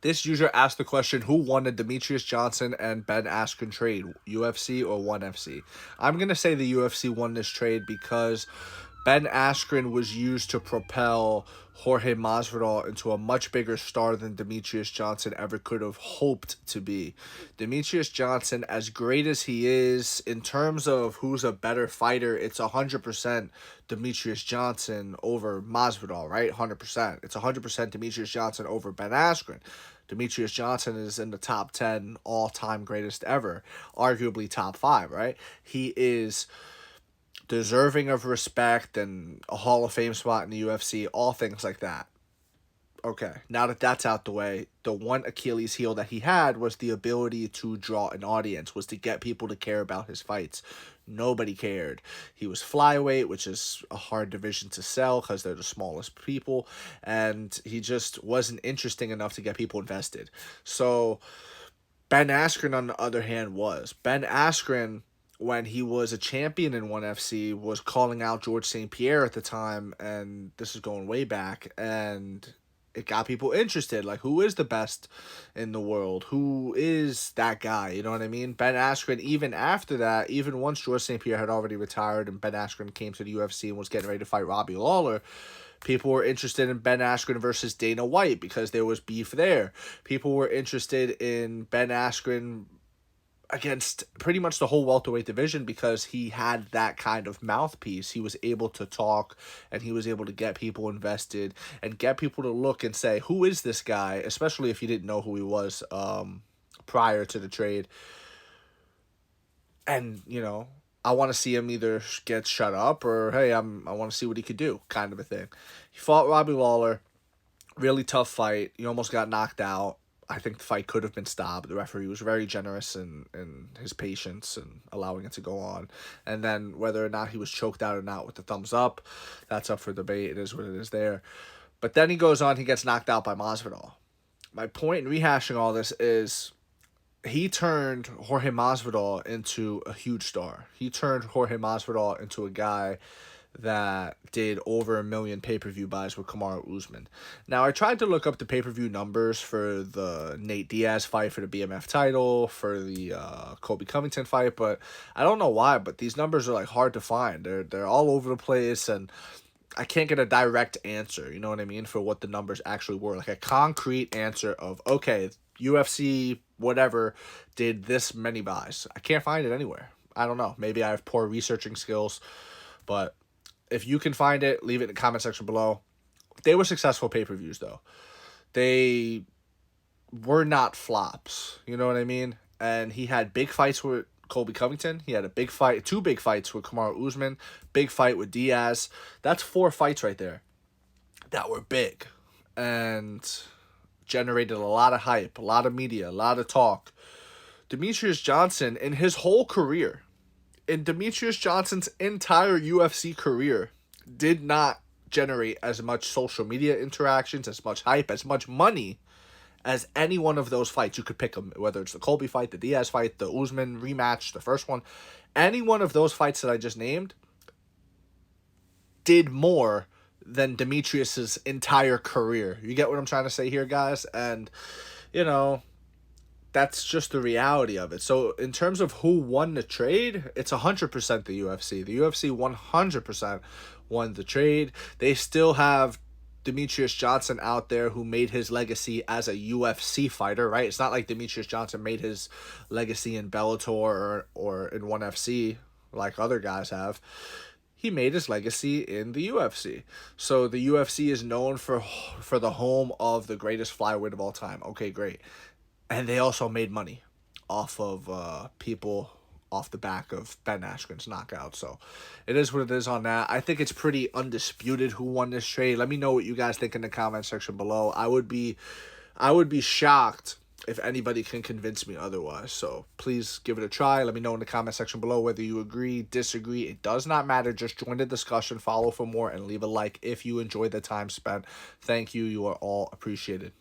This user asked the question, who won the Demetrious Johnson and Ben Askren trade, UFC or ONE FC? I'm going to say the UFC won this trade because Ben Askren was used to propel Jorge Masvidal into a much bigger star than Demetrious Johnson ever could have hoped to be. Demetrious Johnson, as great as he is, in terms of who's a better fighter, it's 100% Demetrious Johnson over Masvidal, right? 100%. It's 100% Demetrious Johnson over Ben Askren. Demetrious Johnson is in the top 10 all-time greatest ever, arguably top 5, right? He is deserving of respect and a Hall of Fame spot in the UFC, all things like that. Okay, now that that's out the way, the one Achilles heel that he had was the ability to draw an audience, was to get people to care about his fights. Nobody cared. He was flyweight, which is a hard division to sell because they're the smallest people, and he just wasn't interesting enough to get people invested. So Ben Askren, on the other hand, was. Ben Askren, when he was a champion in ONE FC, was calling out George St. Pierre at the time, and this is going way back, and it got people interested. Like, who is the best in the world? Who is that guy? You know what I mean? Ben Askren, even after that, even once George St. Pierre had already retired and Ben Askren came to the UFC and was getting ready to fight Robbie Lawler, people were interested in Ben Askren versus Dana White because there was beef there. People were interested in Ben Askren against pretty much the whole welterweight division because he had that kind of mouthpiece. He was able to talk and he was able to get people invested and get people to look and say, who is this guy? Especially if you didn't know who he was prior to the trade. And, you know, I want to see him either get shut up or, hey, I want to see what he could do, kind of a thing. He fought Robbie Lawler. Really tough fight. He almost got knocked out. I think the fight could have been stopped. The referee was very generous in his patience and allowing it to go on. And then whether or not he was choked out or not with the thumbs up, that's up for debate. It is what it is there. But then he goes on, he gets knocked out by Masvidal. My point in rehashing all this is he turned Jorge Masvidal into a huge star. He turned Jorge Masvidal into a guy that did over 1 million pay-per-view buys with Kamaru Usman. Now, I tried to look up the pay-per-view numbers for the Nate Diaz fight for the BMF title, for the Colby Covington fight, but I don't know why, but these numbers are like hard to find. They're all over the place, and I can't get a direct answer, you know what I mean, for what the numbers actually were. Like a concrete answer of, okay, UFC, whatever, did this many buys. I can't find it anywhere. I don't know. Maybe I have poor researching skills, but if you can find it, leave it in the comment section below. They were successful pay-per-views, though. They were not flops. You know what I mean? And he had big fights with Colby Covington. He had a big fight, 2 big fights with Kamaru Usman. Big fight with Diaz. That's 4 fights right there that were big and generated a lot of hype, a lot of media, a lot of talk. Demetrious Johnson, in his whole career, in Demetrious Johnson's entire UFC career, did not generate as much social media interactions, as much hype, as much money as any one of those fights. You could pick them, whether it's the Colby fight, the Diaz fight, the Usman rematch, the first one. Any one of those fights that I just named did more than Demetrious's entire career. You get what I'm trying to say here, guys? And, you know, that's just the reality of it. So in terms of who won the trade, it's 100% the UFC. The UFC 100% won the trade. They still have Demetrious Johnson out there who made his legacy as a UFC fighter, right? It's not like Demetrious Johnson made his legacy in Bellator or in ONE FC like other guys have. He made his legacy in the UFC. So the UFC is known for the home of the greatest flyweight of all time. Okay, great. And they also made money off of people off the back of Ben Askren's knockout. So it is what it is on that. I think it's pretty undisputed who won this trade. Let me know what you guys think in the comment section below. I would be shocked if anybody can convince me otherwise. So please give it a try. Let me know in the comment section below whether you agree, disagree. It does not matter. Just join the discussion, follow for more, and leave a like if you enjoyed the time spent. Thank you. You are all appreciated.